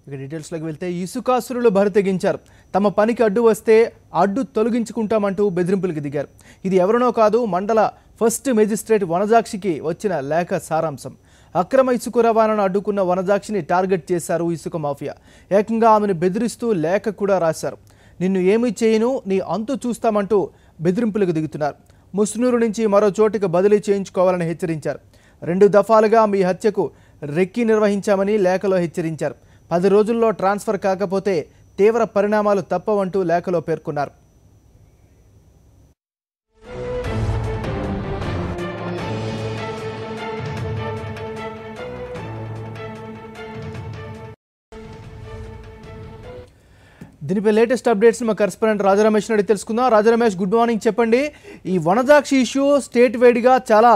ఇక డీటెయిల్స్లోకి వెళ్తే ఇసుకాసురులు బరితెగించారు. తమ పనికి అడ్డు వస్తే అడ్డు తొలగించుకుంటామంటూ బెదిరింపులకు దిగారు. ఇది ఎవరినో కాదు, మండల ఫస్ట్ మెజిస్ట్రేట్ వనజాక్షికి వచ్చిన లేఖ సారాంశం. అక్రమ ఇసుక రవాణాను అడ్డుకున్న వనజాక్షిని టార్గెట్ చేశారు ఇసుక మాఫియా. ఏకంగా ఆమెను బెదిరిస్తూ లేఖ కూడా రాశారు. నిన్ను ఏమీ చేయను, నీ అంతు చూస్తామంటూ బెదిరింపులకు దిగుతున్నారు. ముస్నూరు నుంచి మరో చోటుకు బదిలీ చేయించుకోవాలని హెచ్చరించారు. 2 దఫాలుగా మీ హత్యకు రెక్కి నిర్వహించామని లేఖలో హెచ్చరించారు. 10 రోజుల్లో ట్రాన్స్ఫర్ కాకపోతే తీవ్ర పరిణామాలు తప్పవంటూ లేఖలో పేర్కొన్నారు. దీనిపై లేటెస్ట్ అప్డేట్స్ మా కరెస్పాండెంట్ రాజరమేష్ అడిగి తెలుసుకుందాం. రాజరమేష్, గుడ్ మార్నింగ్. చెప్పండి, ఈ వనజాక్షి ఇష్యూ స్టేట్ వైడ్గా చాలా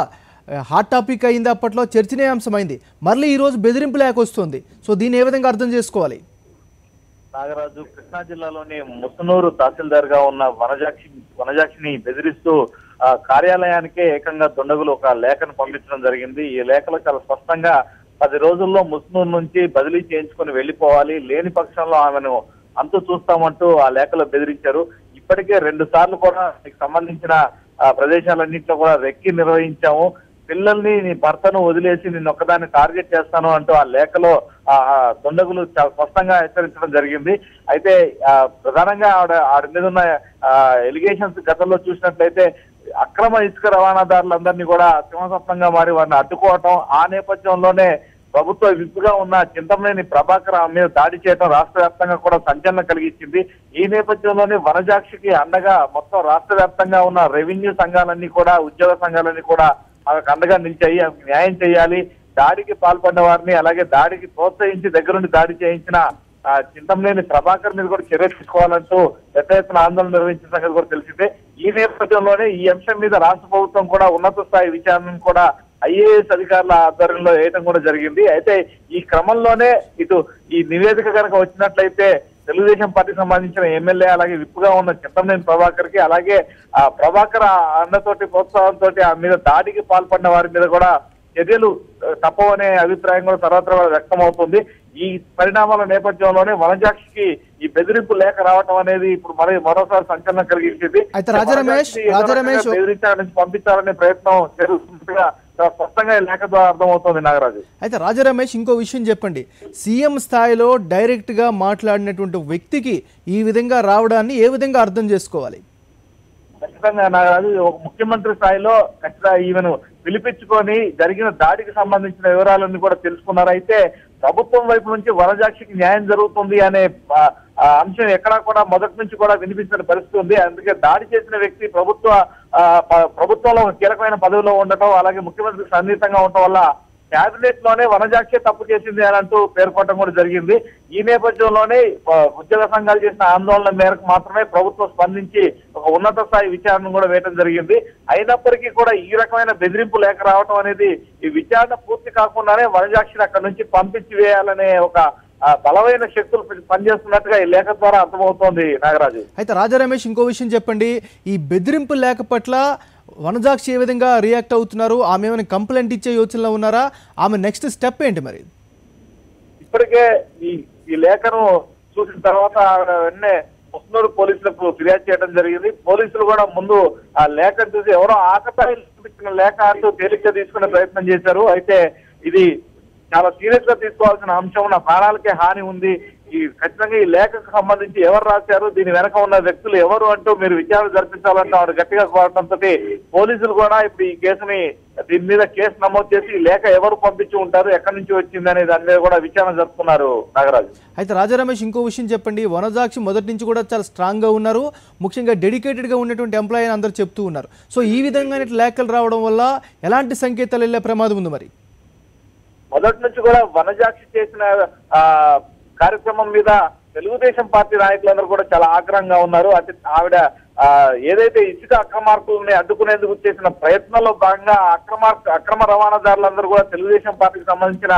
హాట్ టాపిక్ అయింది, అప్పట్లో చర్చనీయాంశమైంది. మళ్ళీ ఈరోజు బెదిరింపు లేఖ వస్తుంది. సో దీన్ని ఏ విధంగా అర్థం చేసుకోవాలి? నాగరాజు, కృష్ణా జిల్లాలోని ముసనూరు తహసీల్దార్ గా ఉన్న వనజాక్షిని బెదిరిస్తూ కార్యాలయానికే ఏకంగా దుండగులు ఒక లేఖను పంపించడం జరిగింది. ఈ లేఖలో చాలా స్పష్టంగా 10 రోజుల్లో ముసనూరు నుంచి బదిలీ చేయించుకొని వెళ్లిపోవాలి, లేని పక్షంలో ఆమెను అంతు చూస్తామంటూ ఆ లేఖలో బెదిరించారు. ఇప్పటికే 2 సార్లు కూడా మీకు సంబంధించిన ప్రదేశాలన్నింటిలో కూడా రెక్కి నిర్వహించాము, పిల్లల్ని నీ భర్తను వదిలేసి నిన్ను ఒక్కదాన్ని టార్గెట్ చేస్తాను అంటూ ఆ లేఖలో దుండగులు చాలా స్పష్టంగా హెచ్చరించడం జరిగింది. అయితే ప్రధానంగా ఆవిడ మీద ఉన్న ఎలిగేషన్స్ గతంలో చూసినట్లయితే అక్రమ ఇసుక రవాణాదారులందరినీ కూడా సింహస్వప్నంగా మారి వారిని అడ్డుకోవటం, ఆ నేపథ్యంలోనే ప్రభుత్వ విప్పుగా ఉన్న చింతమనేని ప్రభాకర్ మీద దాడి చేయడం రాష్ట్ర వ్యాప్తంగా కూడా సంచలనం కలిగించింది. ఈ నేపథ్యంలోనే వనజాక్షికి అండగా మొత్తం రాష్ట్ర వ్యాప్తంగా ఉన్న రెవెన్యూ సంఘాలన్నీ కూడా, ఉద్యోగ సంఘాలన్నీ కూడా ఆమెకు అండగా నిలిచాయి. ఆమెకు న్యాయం చేయాలి, దాడికి పాల్పడిన వారిని, అలాగే దాడికి ప్రోత్సహించి దగ్గరుండి దాడి చేయించిన చింతమనేని ప్రభాకర్ మీద కూడా చర్య తీసుకోవాలంటూ పెద్ద ఎత్తున ఆందోళన నిర్వహించిన సంగతి కూడా తెలిసిందే. ఈ నేపథ్యంలోనే ఈ అంశం మీద రాష్ట్ర ప్రభుత్వం కూడా ఉన్నత స్థాయి విచారణను కూడా ఐఏఎస్ అధికారుల ఆధ్వర్యంలో వేయడం కూడా జరిగింది. అయితే ఈ క్రమంలోనే ఇటు ఈ నివేదిక కనుక వచ్చినట్లయితే తెలుగుదేశం పార్టీకి సంబంధించిన ఎమ్మెల్యే అలాగే విప్పుగా ఉన్న చింతమనేని ప్రభాకర్ కి, అలాగే ఆ ప్రభాకర్ అన్నతోటి ప్రోత్సాహంతో ఆ మీద దాడికి పాల్పడిన వారి మీద కూడా చర్యలు తప్పవనే అభిప్రాయం కూడా సర్వత్రా వ్యక్తం అవుతుంది. ఈ పరిణామాల నేపథ్యంలోనే వనజాక్షికి ఈ బెదిరింపు లేఖ రావటం అనేది ఇప్పుడు మరోసారి సంచలనం కలిగించింది. అయితే రాజరమేష్ బెదిరించాలని పంపించాలనే ప్రయత్నం జరుగుతున్నట్టుగా స్పష్టంగా ఈ లేఖ ద్వారా అర్థమవుతోంది. నాగరాజు, అయితే రాజరమేష్, ఇంకో విషయం చెప్పండి. సీఎం స్థాయిలో డైరెక్ట్ గా మాట్లాడినటువంటి వ్యక్తికి ఈ విధంగా రావడాన్ని ఏ విధంగా అర్థం చేసుకోవాలి? ఖచ్చితంగా నాగరాజు, ఒక ముఖ్యమంత్రి స్థాయిలో ఖచ్చితంగా ఈమెను పిలిపించుకొని జరిగిన దాడికి సంబంధించిన వివరాలన్నీ కూడా తెలుసుకున్నారు. అయితే ప్రభుత్వం వైపు నుంచి వనజాక్షికి న్యాయం జరుగుతుంది అనే అంశం ఎక్కడా కూడా మొదటి నుంచి కూడా వినిపించిన పరిస్థితి ఉంది. అందుకే దాడి చేసిన వ్యక్తి ప్రభుత్వంలో కీలకమైన పదవిలో ఉండటం, అలాగే ముఖ్యమంత్రికి సన్నిహితంగా ఉండటం వల్ల క్యాబినెట్ లోనే వనజాక్షి తప్పు చేసింది అని అంటూ పేర్కొనడం కూడా జరిగింది. ఈ నేపథ్యంలోనే ఉద్యోగ సంఘాలు చేసిన ఆందోళన మేరకు మాత్రమే ప్రభుత్వం స్పందించి ఒక ఉన్నత స్థాయి విచారణ కూడా వేయడం జరిగింది. అయినప్పటికీ కూడా ఈ రకమైన బెదిరింపు లేఖ రావటం అనేది ఈ విచారణ పూర్తి కాకుండానే వనజాక్షిని అక్కడి నుంచి పంపించి వేయాలనే ఒక బలమైన శక్తులు పనిచేస్తున్నట్టుగా ఈ లేఖ ద్వారా అర్థమవుతోంది. నాగరాజు, అయితే రాజరమేష్, ఇంకో విషయం చెప్పండి. ఈ బెదిరింపు లేఖ పట్ల వనజాక్షి ఏ విధంగా రియాక్ట్ అవుతున్నారు? ఆమె ఏమైనా కంప్లైంట్ ఇచ్చే యోచనలో ఉన్నారా? ఆమె నెక్స్ట్ స్టెప్ ఏంటి మరి? ఇప్పటికే ఈ లేఖను చూసిన తర్వాత వెంటనే ముస్నూరు పోలీసులకు ఫిర్యాదు చేయడం జరిగింది. పోలీసులు కూడా ముందు ఆ లేఖను చూసి ఎవరో ఆకతాయిలు చూపించిన లేఖ అంటూ తేలిగ్గా తీసుకునే ప్రయత్నం చేశారు. అయితే ఇది చాలా సీరియస్ గా తీసుకోవాల్సిన అంశం, నా ప్రాణాలకే హాని ఉంది, ఖచ్చితంగా ఈ లేఖకు సంబంధించి ఎవరు రాశారు, దీని వెనక ఉన్న వ్యక్తులు ఎవరు అంటూ మీరు విచారణ జరిపించాలంటూ ఆవిడ గట్టిగా కోరడంతో పోలీసులు కూడా ఇప్పుడు ఈ కేసుని దీని మీద కేసు నమోదు చేసి ఈ లేఖ ఎవరు పంపించి ఉంటారు, ఎక్కడి నుంచి వచ్చింది అనే దాని మీద కూడా విచారణ జరుపుతున్నారు. నాగరాజు, అయితే రాజరమేష్, ఇంకో విషయం చెప్పండి. వనజాక్షి మొదటి నుంచి కూడా చాలా స్ట్రాంగ్ గా ఉన్నారు, ముఖ్యంగా డెడికేటెడ్ గా ఉన్నటువంటి ఎంప్లాయీ అని అందరూ చెప్తూ ఉన్నారు. సో ఈ విధంగా లేఖలు రావడం వల్ల ఎలాంటి సంకేతాలు వెళ్ళే ప్రమాదం ఉంది మరి? మొదటి నుంచి కూడా వనజాక్షి చేసిన కార్యక్రమం మీద తెలుగుదేశం పార్టీ నాయకులందరూ కూడా చాలా ఆగ్రహంగా ఉన్నారు. ఆవిడ ఏదైతే ఇసుక అక్రమార్కులని అడ్డుకునేందుకు చేసిన ప్రయత్నంలో భాగంగా అక్రమ రవాణాదారులందరూ కూడా తెలుగుదేశం పార్టీకి సంబంధించిన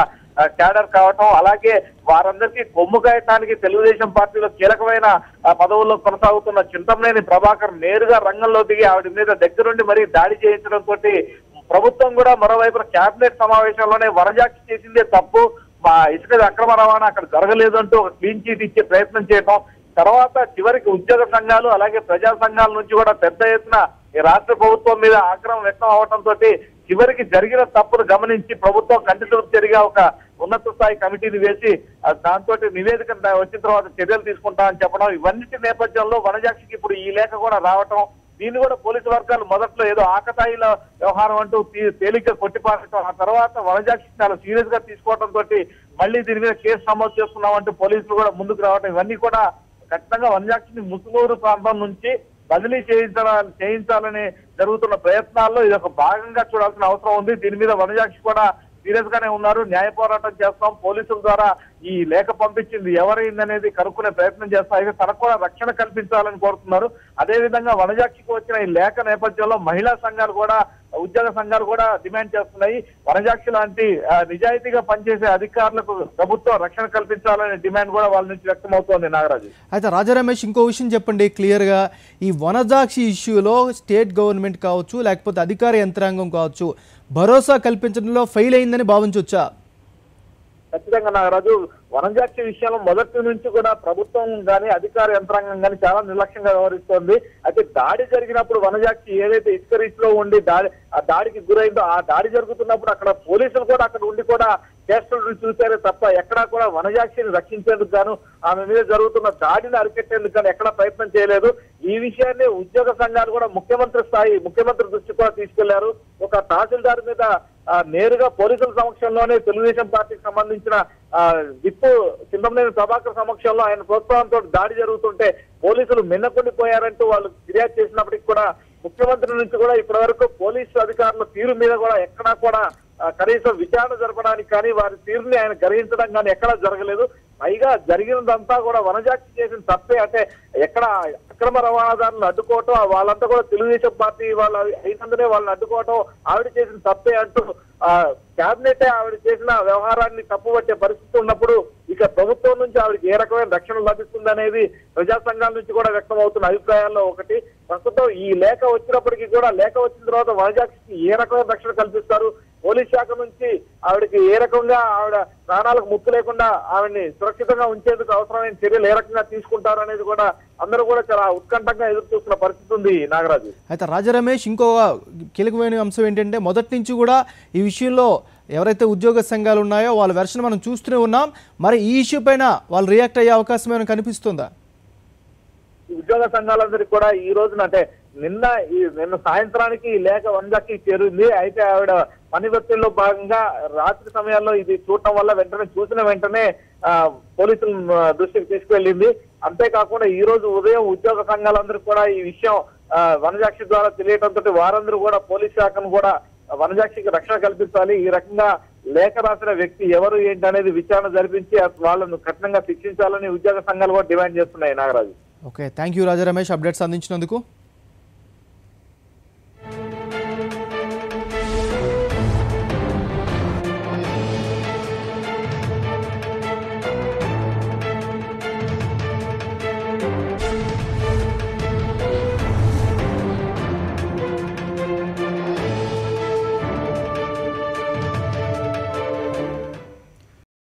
క్యాడర్ కావటం, అలాగే వారందరికీ కొమ్ము కాయటానికి తెలుగుదేశం పార్టీలో కీలకమైన పదవుల్లో కొనసాగుతున్న చింతమనేని ప్రభాకర్ నేరుగా రంగంలో దిగి ఆవిడ మీద దగ్గరుండి మరీ దాడి చేయించడంతో ప్రభుత్వం కూడా మరోవైపు కేబినెట్ సమావేశంలోనే వనజాక్షి చేసిందే తప్పు, ఇసుక అక్రమ రవాణా అక్కడ జరగలేదు అంటూ ఒక క్లీన్ చీట్ ఇచ్చే ప్రయత్నం చేయడం, తర్వాత చివరికి ఉద్యోగ సంఘాలు అలాగే ప్రజా సంఘాల నుంచి కూడా పెద్ద ఎత్తున ఈ రాష్ట్ర ప్రభుత్వం మీద ఆగ్రహం వ్యక్తం అవడంతో చివరికి జరిగిన తప్పును గమనించి ప్రభుత్వం కంటితుడుపు చర్యగా ఒక ఉన్నత స్థాయి కమిటీని వేసి దాంతో నివేదిక వచ్చిన తర్వాత చర్యలు తీసుకుంటామని చెప్పడం, ఇవన్నిటి నేపథ్యంలో వనజాక్షికి ఇప్పుడు ఈ లేఖ కూడా రావటం, దీన్ని కూడా పోలీసు వర్గాలు మొదట్లో ఏదో ఆకతాయిల వ్యవహారం అంటూ తేలిగ్గా కొట్టిపారటం, ఆ తర్వాత వనజాక్షి చాలా సీరియస్ గా తీసుకోవడంతో మళ్ళీ దీని మీద కేసు నమోదు చేస్తున్నామంటూ పోలీసులు కూడా ముందుకు రావడం, ఇవన్నీ కూడా ఖచ్చితంగా వనజాక్షిని ముసునూరు ప్రాంతం నుంచి బదిలీ చేయించాలని జరుగుతున్న ప్రయత్నాల్లో ఇది ఒక భాగంగా చూడాల్సిన అవసరం ఉంది. దీని మీద వనజాక్షి కూడా సీరియస్ గానే ఉన్నారు. న్యాయ పోరాటం చేస్తాం, పోలీసుల ద్వారా ఈ లేఖ పంపించింది ఎవరైందనేది కనుక్కునే ప్రయత్నం చేస్తాం, అయితే తనకు కూడా రక్షణ కల్పించాలని కోరుతున్నారు. అదేవిధంగా వనజాక్షికి వచ్చిన ఈ లేఖ నేపథ్యంలో మహిళా సంఘాలు కూడా ఉద్యోగ సంఘాలు కూడా డిమాండ్ చేస్తున్నాయి. వనజాక్షి లాంటి నిజాయితీగా పనిచేసే అధికారులకు ప్రభుత్వం రక్షణ కల్పించాలనే డిమాండ్ కూడా వాళ్ళ నుంచి వ్యక్తమవుతోంది. నాగరాజు, అయితే రాజా రమేష్, ఇంకో విషయం చెప్పండి క్లియర్గా, ఈ వనజాక్షి ఇష్యూలో స్టేట్ గవర్నమెంట్ కావచ్చు లేకపోతే అధికార యంత్రాంగం కావచ్చు భరోసా కల్పించడంలో ఫెయిల్ అయిందని భావించవచ్చా? ఖచ్చితంగా నాగరాజు, వనజాక్షి విషయంలో మొదటి నుంచి కూడా ప్రభుత్వం గాని అధికార యంత్రాంగం గాని చాలా నిర్లక్ష్యంగా వ్యవహరిస్తోంది. అయితే దాడి జరిగినప్పుడు వనజాక్షి ఏదైతే ఇసుక రీచ్లో ఉండి దాడికి గురైందో, ఆ దాడి జరుగుతున్నప్పుడు అక్కడ పోలీసులు కూడా అక్కడ ఉండి కూడా చేష్టలు చూశారే తప్ప ఎక్కడా కూడా వనజాక్షిని రక్షించేందుకు గాను ఆమె మీద జరుగుతున్న దాడిని అరికెట్టేందుకు గాను ఎక్కడా ప్రయత్నం చేయలేదు. ఈ విషయాన్ని ఉద్యోగ సంఘాలు కూడా ముఖ్యమంత్రి దృష్టి కూడా తీసుకెళ్లారు. ఒక తహసీల్దార్ మీద నేరుగా పోలీసుల సమక్షంలోనే తెలుగుదేశం పార్టీకి సంబంధించిన విప్పు చింతమనేని ప్రభాకర్ సమక్షంలో ఆయన ప్రోత్సాహంతో దాడి జరుగుతుంటే పోలీసులు మిన్నకుండిపోయారంటూ వాళ్ళు ఫిర్యాదు చేసినప్పటికీ కూడా ముఖ్యమంత్రి నుంచి కూడా ఇప్పటి వరకు పోలీసు అధికారుల తీరు మీద కూడా ఎక్కడా కూడా కనీసం విచారణ జరపడానికి కానీ వారి తీరుని ఆయన గ్రహించడం కానీ ఎక్కడా జరగలేదు. పైగా జరిగినదంతా కూడా వనజాక్షి చేసిన తప్పే, అంటే ఎక్కడ అక్రమ రవాణాదారులను అడ్డుకోవటం, వాళ్ళంతా కూడా తెలుగుదేశం పార్టీ వాళ్ళు అయినందునే వాళ్ళని అడ్డుకోవటం ఆవిడ చేసిన తప్పే అంటూ క్యాబినెట్ ఆవిడ చేసిన వ్యవహారాన్ని తప్పుపట్టే పరిస్థితి ఉన్నప్పుడు ఇక ప్రభుత్వం నుంచి ఆవిడకి ఏ రకమైన రక్షణ లభిస్తుంది అనేది ప్రజా సంఘాల నుంచి కూడా వ్యక్తం అవుతున్న అభిప్రాయాల్లో ఒకటి. ప్రస్తుతం ఈ లేఖ వచ్చినప్పటికీ కూడా లేఖ వచ్చిన తర్వాత వనజాక్షికి ఏ రకమైన రక్షణ కల్పిస్తారు, పోలీస్ శాఖ నుంచి ఆవిడకి ఏ రకంగా ఆవిడ ప్రాణాలకు ముప్పు లేకుండా ఆవిడని సురక్షితంగా ఉంచేందుకు అవసరమైన చర్యలు ఏ రకంగా తీసుకుంటారు అనేది కూడా అందరూ కూడా చాలా ఉత్కంఠంగా ఎదురు చూస్తున్న పరిస్థితి ఉంది. నాగరాజు, అయితే రాజా రమేష్, ఇంకో కీలకమైన అంశం ఏంటంటే మొదటి నుంచి కూడా ఈ విషయంలో ఎవరైతే ఉద్యోగ సంఘాలు ఉన్నాయో వాళ్ళ వెర్షన్ మనం చూస్తూనే ఉన్నాం. మరి ఈ ఇష్యూ పైన వాళ్ళు రియాక్ట్ అయ్యే అవకాశం ఏమైనా కనిపిస్తుందా? ఉద్యోగ సంఘాలందరికీ కూడా ఈ రోజున అంటే నిన్న సాయంత్రానికి ఈ లేఖ వనజాక్షికి చేరింది. అయితే ఆవిడ పని ఒత్తిడిలో భాగంగా రాత్రి సమయాల్లో ఇది చూడటం వల్ల చూసిన వెంటనే పోలీసుల దృష్టికి తీసుకువెళ్ళింది. అంతేకాకుండా ఈ రోజు ఉదయం ఉద్యోగ సంఘాలందరికీ కూడా ఈ విషయం వనజాక్షి ద్వారా తెలియటంతో వారందరూ కూడా పోలీస్ శాఖను కూడా వనజాక్షికి రక్షణ కల్పించాలి, ఈ రకంగా లేఖ రాసిన వ్యక్తి ఎవరు ఏంటి అనేది విచారణ జరిపించి వాళ్ళను కఠినంగా శిక్షించాలని ఉద్యోగ సంఘాలు కూడా డిమాండ్ చేస్తున్నాయి. Nagaraju, okay, thank you Raja Ramesh, updates అందించినందుకు.